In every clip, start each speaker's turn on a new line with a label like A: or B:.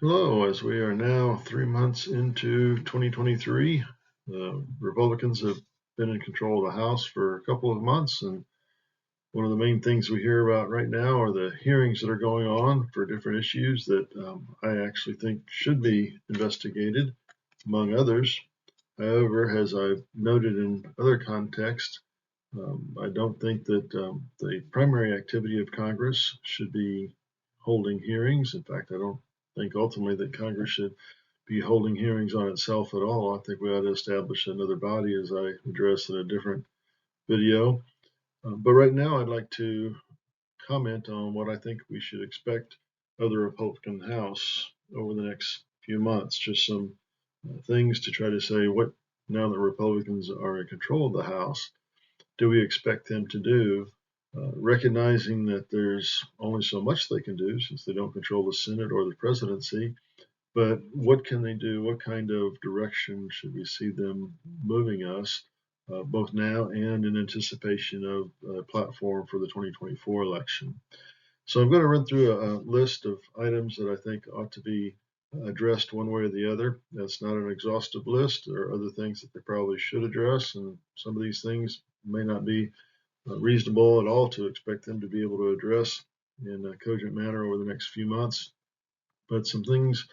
A: Hello, as we are now 3 months into 2023, the Republicans have been in control of the House for a couple of months, and one of the main things we hear about right now are the hearings that are going on for different issues that I actually think should be investigated, among others. However, as I've noted in other contexts, I don't think that the primary activity of Congress should be holding hearings. In fact, I don't think ultimately that Congress should be holding hearings on itself at all. I think we ought to establish another body, as I addressed in a different video. But right now, I'd like to comment on what I think we should expect of the Republican House over the next few months. Just some things to try to say what, now that Republicans are in control of the House, do we expect them to do, recognizing that there's only so much they can do since they don't control the Senate or the presidency. But what can they do? What kind of direction should we see them moving us, both now and in anticipation of a platform for the 2024 election? So I'm going to run through a list of items that I think ought to be addressed one way or the other. That's not an exhaustive list. There are other things that they probably should address, and some of these things may not be reasonable at all to expect them to be able to address in a cogent manner over the next few months. But some things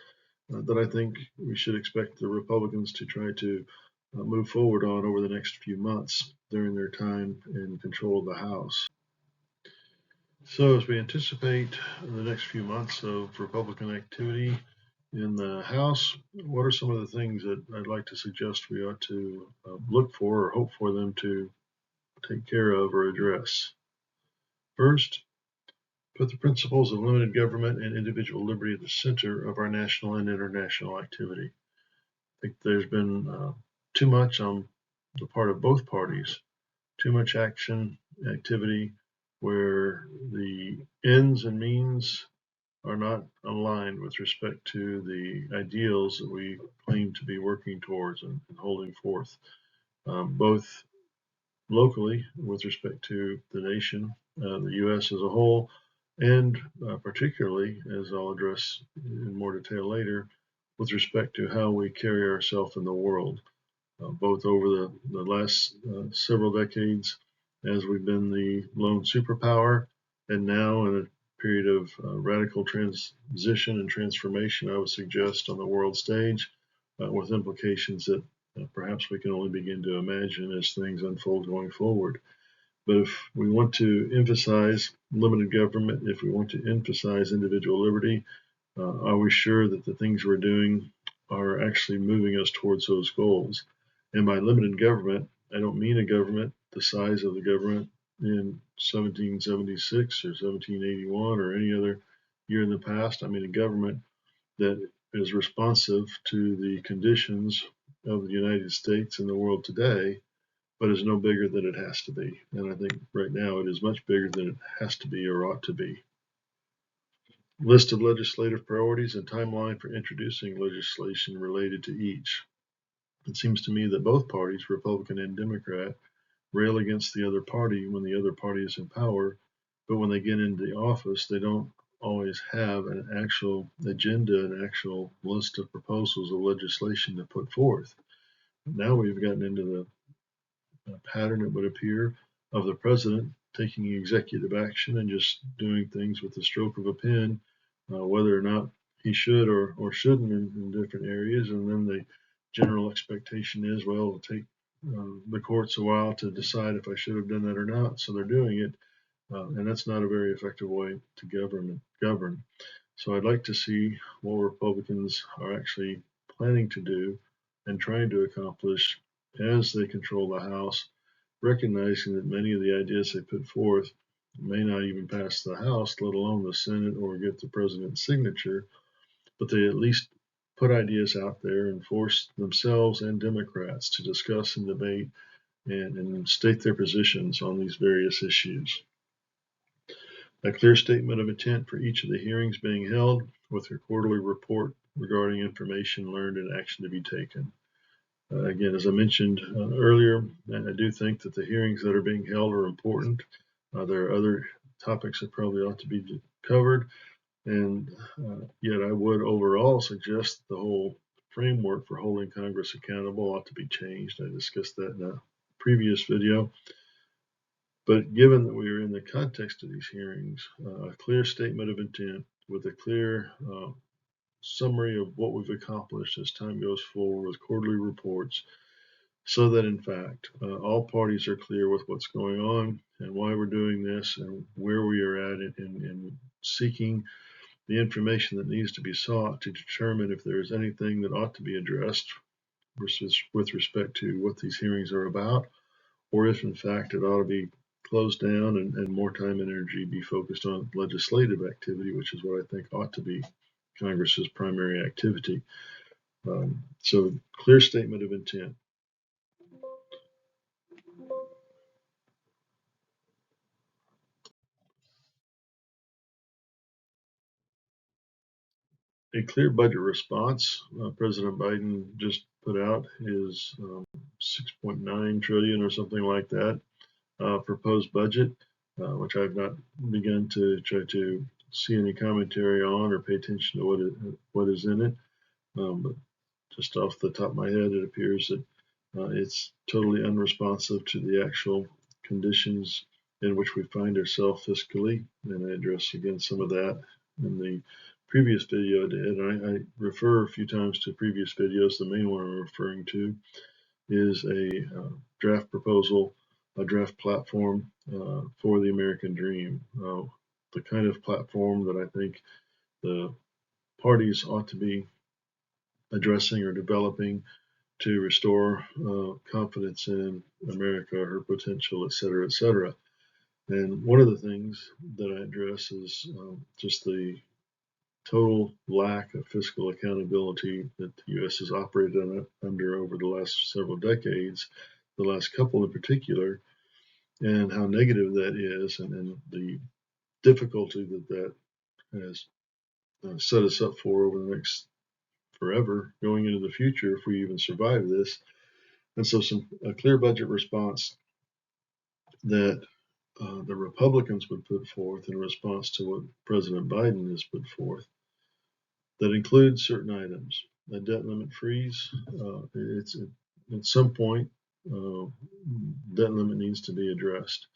A: that I think we should expect the Republicans to try to move forward on over the next few months during their time in control of the House. So, as we anticipate the next few months of Republican activity in the House, what are some of the things that I'd like to suggest we ought to look for or hope for them to take care of or address? First, put the principles of limited government and individual liberty at the center of our national and international activity. I think there's been too much on the part of both parties, too much action, activity, where the ends and means are not aligned with respect to the ideals that we claim to be working towards and holding forth, both locally with respect to the nation, the U.S. as a whole, and particularly, as I'll address in more detail later, with respect to how we carry ourselves in the world, both over the last several decades as we've been the lone superpower, and now in a period of radical transition and transformation, I would suggest, on the world stage, with implications that perhaps we can only begin to imagine as things unfold going forward. But if we want to emphasize limited government, if we want to emphasize individual liberty, are we sure that the things we're doing are actually moving us towards those goals? And by limited government, I don't mean a government the size of the government in 1776 or 1781 or any other year in the past. I mean a government that is responsive to the conditions of the United States and the world today, but is no bigger than it has to be. And I think right now it is much bigger than it has to be or ought to be. List of legislative priorities and timeline for introducing legislation related to each. It seems to me that both parties, Republican and Democrat, rail against the other party when the other party is in power, but when they get into the office, they don't always have an actual agenda, an actual list of proposals of legislation to put forth. Now we've gotten into the pattern, it would appear, of the president taking executive action and just doing things with the stroke of a pen, whether or not he should or shouldn't in different areas. And then the general expectation is, well, it'll take the courts a while to decide if I should have done that or not. So they're doing it. And that's not a very effective way to govern. So I'd like to see what Republicans are actually planning to do and trying to accomplish as they control the House, recognizing that many of the ideas they put forth may not even pass the House, let alone the Senate or get the president's signature, but they at least put ideas out there and force themselves and Democrats to discuss and debate and state their positions on these various issues. A clear statement of intent for each of the hearings being held, with a quarterly report regarding information learned and action to be taken. Again, as I mentioned earlier, I do think that the hearings that are being held are important. There are other topics that probably ought to be covered, And yet I would overall suggest the whole framework for holding Congress accountable ought to be changed. I discussed that in a previous video. But given that we are in the context of these hearings, a clear statement of intent with a clear summary of what we've accomplished as time goes forward with quarterly reports, so that in fact all parties are clear with what's going on and why we're doing this and where we are at in seeking the information that needs to be sought to determine if there is anything that ought to be addressed versus with respect to what these hearings are about, or if in fact it ought to be closed down and more time and energy be focused on legislative activity, which is what I think ought to be Congress's primary activity. So clear statement of intent. A clear budget response. President Biden just put out his 6.9 trillion or something like that proposed budget, which I've not begun to try to see any commentary on or pay attention to what is in it. But just off the top of my head, it appears that it's totally unresponsive to the actual conditions in which we find ourselves fiscally. And I addressed again some of that in the previous video I did. And I refer a few times to previous videos. The main one I'm referring to is a draft proposal, a draft platform for the American dream. The kind of platform that I think the parties ought to be addressing or developing to restore confidence in America, her potential, et cetera, et cetera. And one of the things that I address is just the total lack of fiscal accountability that the U.S. has operated under over the last several decades, the last couple in particular, and how negative that is, and the difficulty that has set us up for over the next forever going into the future if we even survive this. And so a clear budget response that the Republicans would put forth in response to what President Biden has put forth that includes certain items. A debt limit freeze, it's at some point, debt limit needs to be addressed.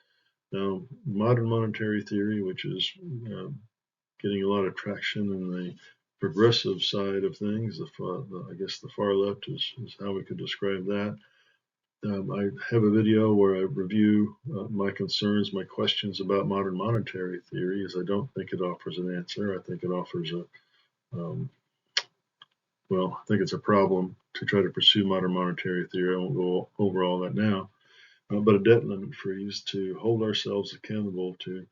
A: Now, modern monetary theory, which is getting a lot of traction in the progressive side of things, I guess the far left is how we could describe that. I have a video where I review my concerns, my questions about modern monetary theory, as I don't think it offers an answer. I think it offers I think it's a problem to try to pursue modern monetary theory. I won't go over all that now. But a debt limit freeze to hold ourselves accountable to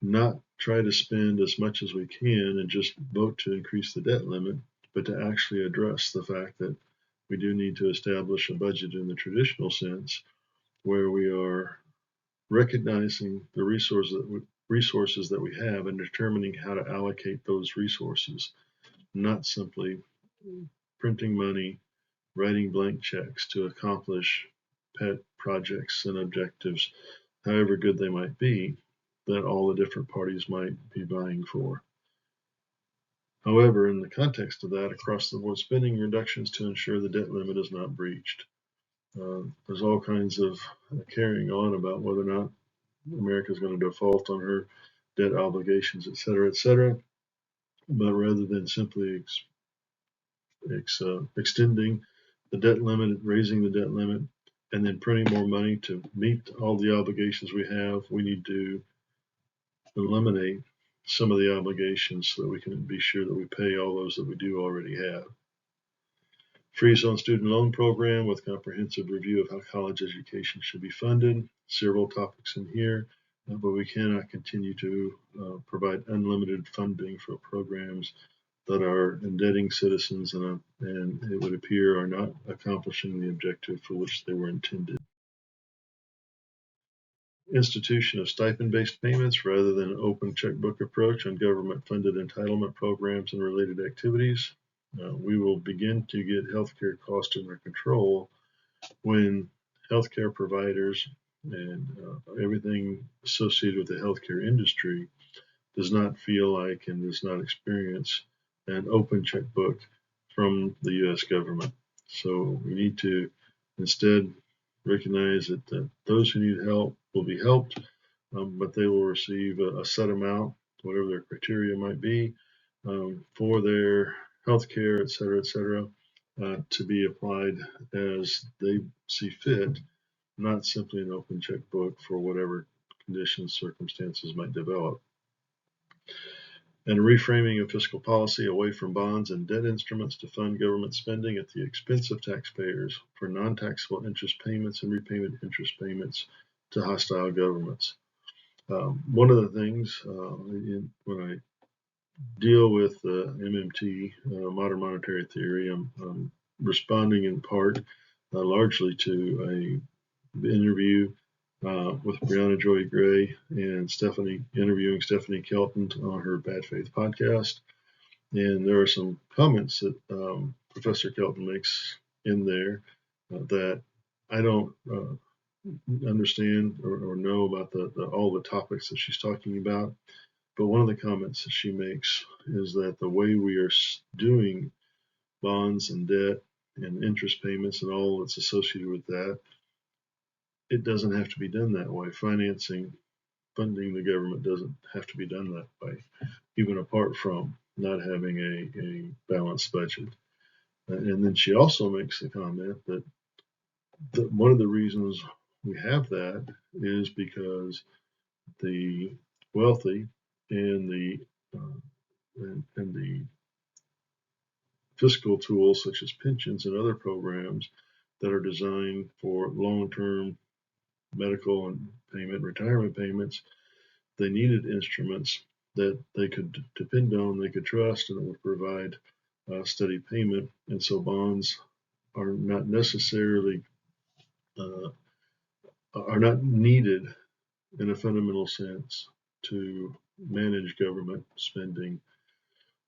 A: not try to spend as much as we can and just vote to increase the debt limit, but to actually address the fact that we do need to establish a budget in the traditional sense where we are recognizing the resources that we have and determining how to allocate those resources, not simply printing money, writing blank checks to accomplish pet projects and objectives, however good they might be, that all the different parties might be vying for. However, in the context of that, across the board spending reductions to ensure the debt limit is not breached. There's all kinds of carrying on about whether or not America is going to default on her debt obligations, et cetera, et cetera. But rather than simply extending the debt limit, raising the debt limit, and then printing more money to meet all the obligations we have, we need to eliminate some of the obligations so that we can be sure that we pay all those that we do already have. Freeze on student loan program with comprehensive review of how college education should be funded. Several topics in here, but we cannot continue to provide unlimited funding for programs that are indebting citizens and it would appear are not accomplishing the objective for which they were intended. Institution of stipend-based payments rather than an open checkbook approach on government-funded entitlement programs and related activities. We will begin to get healthcare costs under control when healthcare providers and everything associated with the healthcare industry does not feel like and does not experience an open checkbook from the U.S. government. So we need to instead recognize that those who need help will be helped, but they will receive a set amount, whatever their criteria might be, for their health care, et cetera, to be applied as they see fit, not simply an open checkbook for whatever conditions, circumstances might develop. And a reframing of fiscal policy away from bonds and debt instruments to fund government spending at the expense of taxpayers for non-taxable interest payments and repayment interest payments to hostile governments. One of the things when I deal with MMT, modern monetary theory, I'm responding in part largely to a interview with Brianna Joy Gray and interviewing Stephanie Kelton on her Bad Faith podcast. And there are some comments that Professor Kelton makes in there that I don't understand or know about all the topics that she's talking about. But one of the comments that she makes is that the way we are doing bonds and debt and interest payments and all that's associated with that, it doesn't have to be done that way. Funding the government doesn't have to be done that way, even apart from not having a balanced budget. And then she also makes the comment that one of the reasons we have that is because the wealthy and the fiscal tools such as pensions and other programs that are designed for long-term medical and retirement payments, they needed instruments that they could depend on, they could trust, and it would provide steady payment. And so bonds are not necessarily are not needed in a fundamental sense to manage government spending,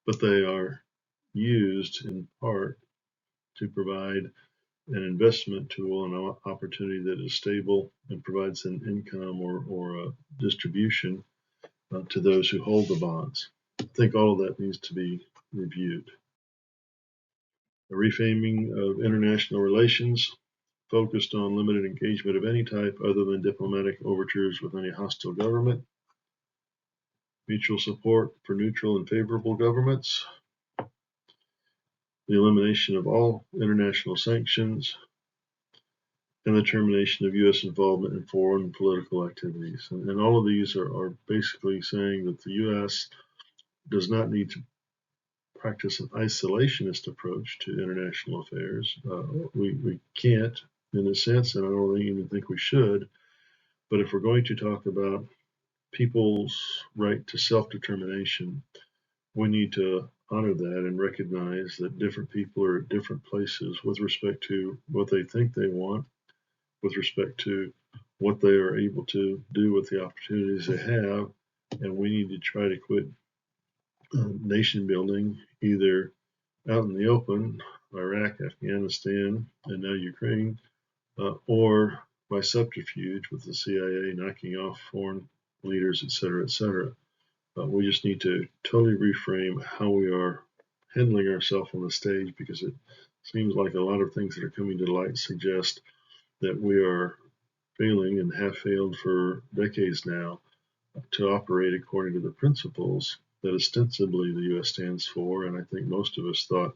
A: but they are used in part to provide an investment tool and an opportunity that is stable and provides an income or a distribution to those who hold the bonds. I think all of that needs to be reviewed. A reframing of international relations focused on limited engagement of any type other than diplomatic overtures with any hostile government. Mutual support for neutral and favorable governments. The elimination of all international sanctions. And the termination of U.S. involvement in foreign political activities. And all of these are basically saying that the U.S. does not need to practice an isolationist approach to international affairs. We can't, in a sense, and I don't even think we should. But if we're going to talk about people's right to self-determination, we need to honor that and recognize that different people are at different places with respect to what they think they want, with respect to what they are able to do with the opportunities they have. And we need to try to quit nation building either out in the open, Iraq, Afghanistan, and now Ukraine, or by subterfuge with the CIA knocking off foreign leaders, et cetera. We just need to totally reframe how we are handling ourselves on the stage, because it seems like a lot of things that are coming to light suggest that we are failing and have failed for decades now to operate according to the principles that ostensibly the U.S. stands for, and I think most of us thought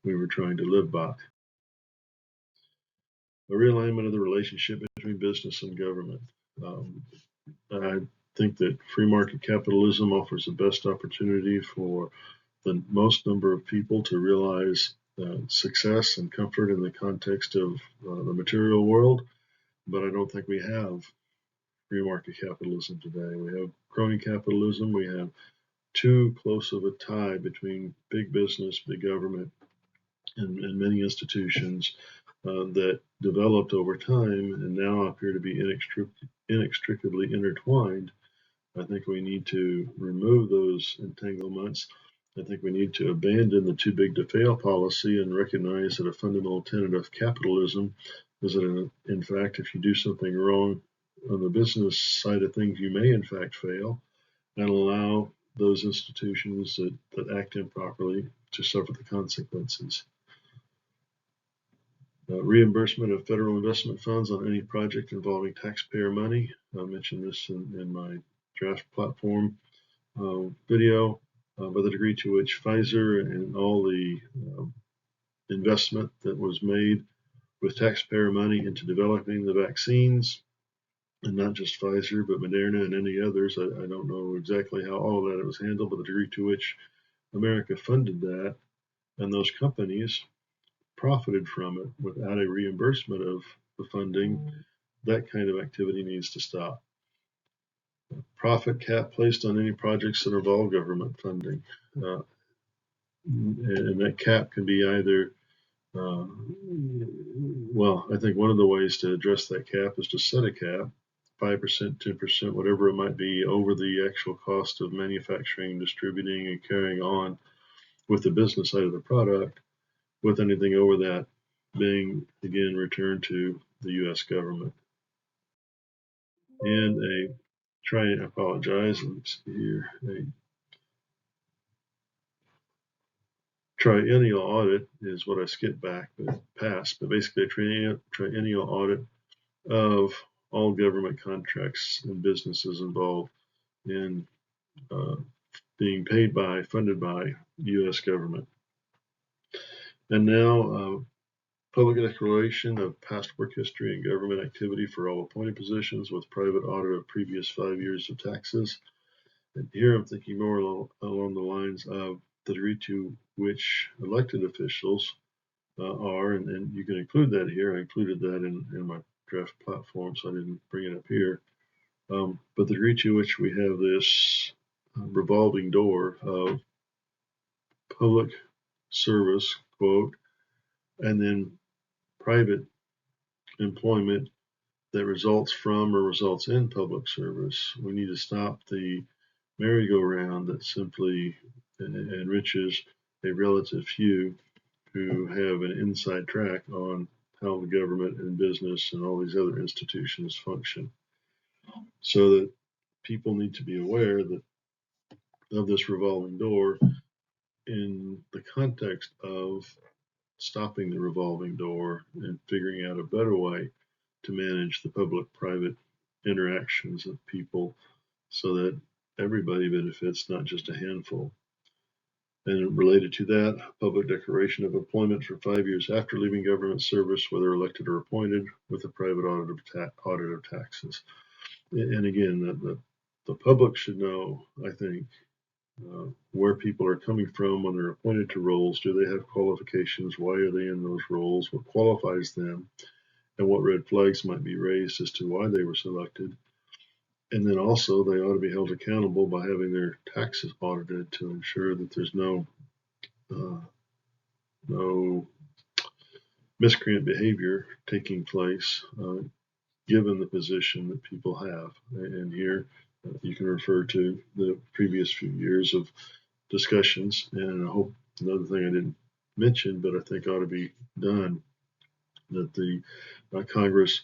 A: we were trying to live by. A realignment of the relationship between business and government. I think that free market capitalism offers the best opportunity for the most number of people to realize success and comfort in the context of the material world, but I don't think we have free market capitalism today. We have crony capitalism. We have too close of a tie between big business, big government, and many institutions that developed over time and now appear to be inextricably intertwined. I think we need to remove those entanglements. I think we need to abandon the too big to fail policy and recognize that a fundamental tenet of capitalism is that, in fact, if you do something wrong on the business side of things, you may in fact fail, and allow those institutions that act improperly to suffer the consequences. Reimbursement of federal investment funds on any project involving taxpayer money. I mentioned this in my draft platform video, by the degree to which Pfizer and all the investment that was made with taxpayer money into developing the vaccines, and not just Pfizer, but Moderna and any others. I don't know exactly how all of that was handled, but the degree to which America funded that and those companies profited from it without a reimbursement of the funding, that kind of activity needs to stop. Profit cap placed on any projects that involve government funding. And that cap can be either, well, I think one of the ways to address that cap is to set a cap, 5%, 10%, whatever it might be, over the actual cost of manufacturing, distributing, and carrying on with the business side of the product, with anything over that being, again, returned to the U.S. government. And I apologize, let me see here, a triennial audit is what I skipped back past, but basically a triennial audit of all government contracts and businesses involved in being funded by U.S. government. And now, public declaration of past work history and government activity for all appointed positions with private audit of previous 5 years of taxes. And here I'm thinking more along the lines of the degree to which elected officials are, and you can include that here. I included that in my draft platform, so I didn't bring it up here. But the degree to which we have this revolving door of public service, quote, and then private employment that results from or results in public service. We need to stop the merry-go-round that simply enriches a relative few who have an inside track on how the government and business and all these other institutions function. So that people need to be aware of this revolving door in the context of stopping the revolving door and figuring out a better way to manage the public-private interactions of people so that everybody benefits, not just a handful. And related to that, public declaration of employment for 5 years after leaving government service, whether elected or appointed, with a private audit of taxes. And again, the public should know, I think, where people are coming from when they're appointed to roles. Do they have qualifications? Why are they in those roles? What qualifies them? And what red flags might be raised as to why they were selected. And then also, they ought to be held accountable by having their taxes audited to ensure that there's no miscreant behavior taking place, given the position that people have. And here you can refer to the previous few years of discussions. And I hope another thing I didn't mention, but I think ought to be done, that the Congress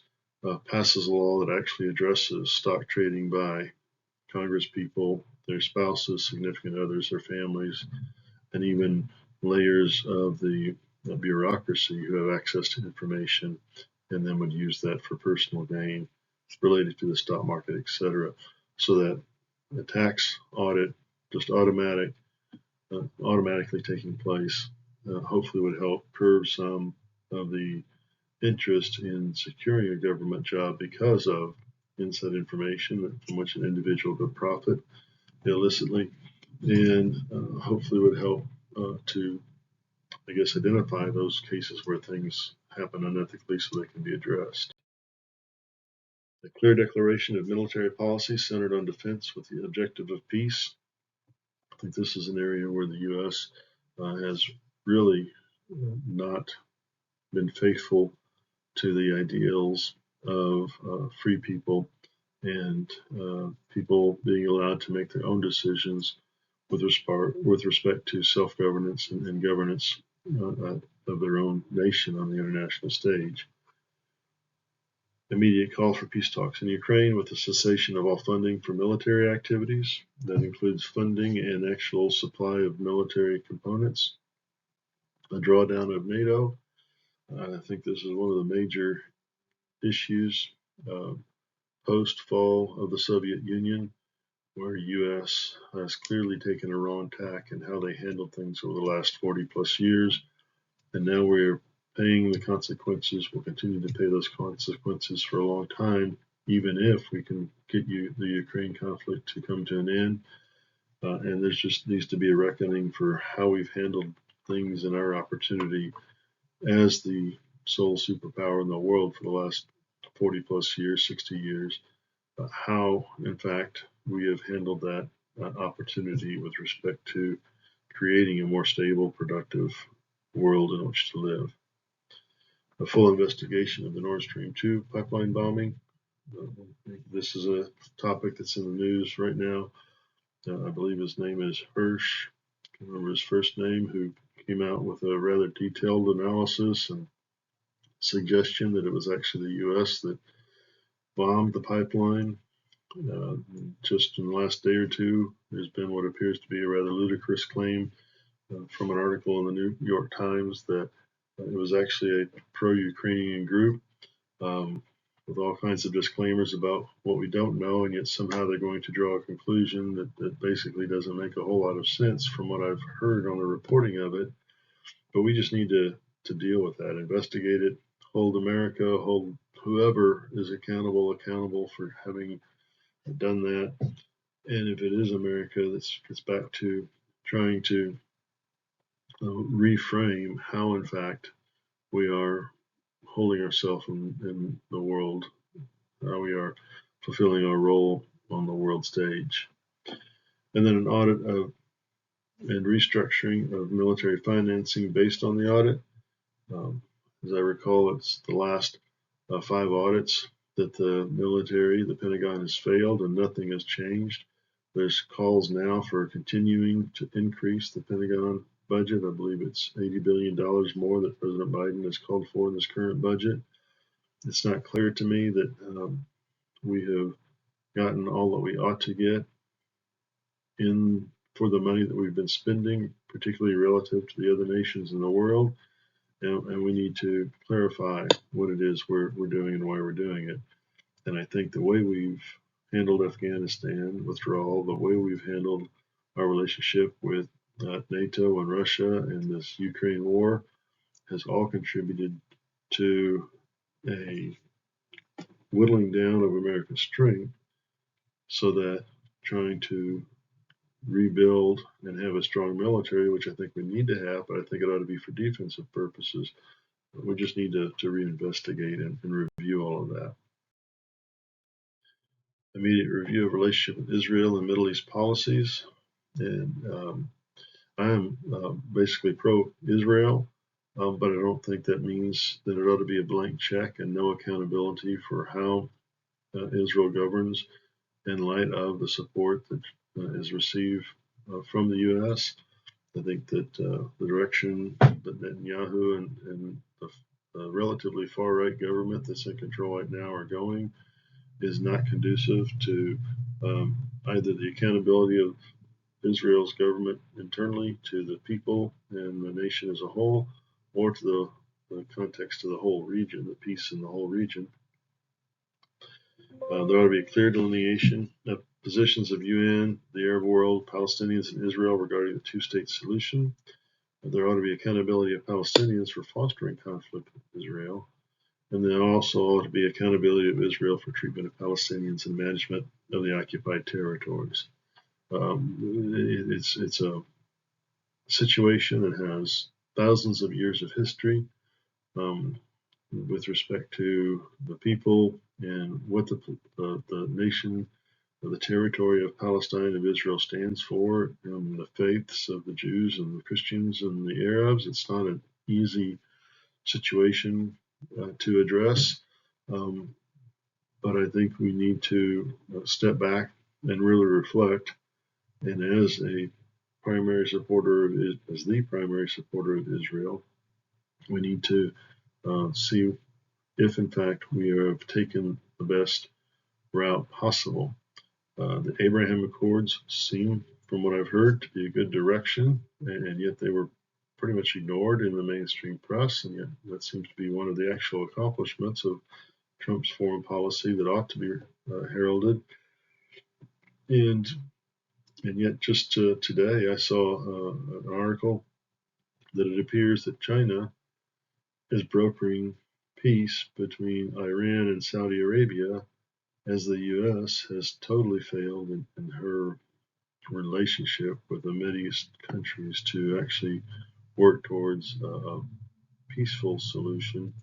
A: passes a law that actually addresses stock trading by Congress people, their spouses, significant others, their families, and even layers of the bureaucracy who have access to information and then would use that for personal gain related to the stock market, etc. So that the tax audit, just automatically taking place, hopefully would help curb some of the interest in securing a government job because of inside information from which an individual could profit illicitly, and hopefully would help to, I guess, identify those cases where things happen unethically so they can be addressed. A clear declaration of military policy centered on defense with the objective of peace. I think this is an area where the U.S. Has really not been faithful to the ideals of free people and people being allowed to make their own decisions with respect to self-governance and governance of their own nation on the international stage. Immediate call for peace talks in Ukraine with the cessation of all funding for military activities. That includes funding and actual supply of military components. A drawdown of NATO. I think this is one of the major issues post-fall of the Soviet Union, where U.S. has clearly taken a wrong tack in how they handled things over the last 40 plus years. And now we're paying the consequences. We'll continue to pay those consequences for a long time, even if we can get the Ukraine conflict to come to an end. And there just needs to be a reckoning for how we've handled things and our opportunity as the sole superpower in the world for the last 40 plus years, 60 years. How, in fact, we have handled that opportunity with respect to creating a more stable, productive world in which to live. A full investigation of the Nord Stream 2 pipeline bombing. This is a topic that's in the news right now. I believe his name is Hirsch. I can't remember his first name, who came out with a rather detailed analysis and suggestion that it was actually the U.S. that bombed the pipeline. Just in the last day or two, there's been what appears to be a rather ludicrous claim from an article in the New York Times that it was actually a pro-Ukrainian group with all kinds of disclaimers about what we don't know, and yet somehow they're going to draw a conclusion that basically doesn't make a whole lot of sense from what I've heard on the reporting of it. But we just need to deal with that, investigate it, hold America, hold whoever is accountable for having done that. And if it is America, this gets back to trying to reframe how, in fact, we are holding ourselves in the world, how we are fulfilling our role on the world stage. And then an audit of and restructuring of military financing based on the audit. As I recall, it's the last 5 audits that the military, the Pentagon, has failed, and nothing has changed. There's calls now for continuing to increase the Pentagon budget. I believe it's $80 billion more that President Biden has called for in this current budget. It's not clear to me that we have gotten all that we ought to get in for the money that we've been spending, particularly relative to the other nations in the world. And we need to clarify what it is we're doing and why we're doing it. And I think the way we've handled Afghanistan withdrawal, the way we've handled our relationship with NATO and Russia and this Ukraine war has all contributed to a whittling down of America's strength, so that trying to rebuild and have a strong military, which I think we need to have, but I think it ought to be for defensive purposes. We just need to reinvestigate and review all of that. Immediate review of relationship with Israel and Middle East policies. And I am basically pro-Israel, but I don't think that means that it ought to be a blank check and no accountability for how Israel governs in light of the support that is received from the U.S. I think that the direction that Netanyahu and the relatively far-right government that's in control right now are going is not conducive to either the accountability of Israel's government internally to the people and the nation as a whole, or to the context of the whole region, the peace in the whole region. There ought to be a clear delineation of positions of UN, the Arab world, Palestinians, and Israel regarding the two-state solution. There ought to be accountability of Palestinians for fostering conflict with Israel. And there also ought to be accountability of Israel for treatment of Palestinians and management of the occupied territories. It's a situation that has thousands of years of history with respect to the people and what the nation, the territory of Palestine of Israel stands for, and the faiths of the Jews and the Christians and the Arabs. It's not an easy situation to address, but I think we need to step back and really reflect. And as a primary supporter as the primary supporter of Israel, we need to see if in fact we have taken the best route possible. The Abraham Accords seem, from what I've heard, to be a good direction, and yet they were pretty much ignored in the mainstream press, and yet that seems to be one of the actual accomplishments of Trump's foreign policy that ought to be heralded. And yet, just today, I saw an article that it appears that China is brokering peace between Iran and Saudi Arabia, as the U.S. has totally failed in her relationship with the Mideast countries to actually work towards a peaceful solution,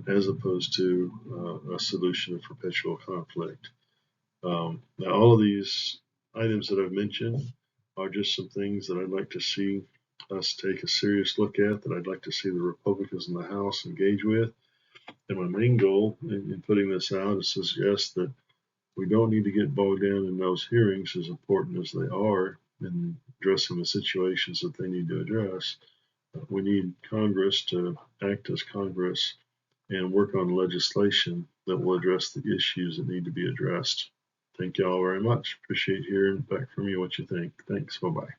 A: as opposed to a solution of perpetual conflict. Now, all of these items that I've mentioned are just some things that I'd like to see us take a serious look at, that I'd like to see the Republicans in the House engage with. And my main goal in putting this out is to suggest that we don't need to get bogged down in those hearings, as important as they are in addressing the situations that they need to address. We need Congress to act as Congress and work on legislation that will address the issues that need to be addressed. Thank you all very much. Appreciate hearing back from you what you think. Thanks. Bye bye.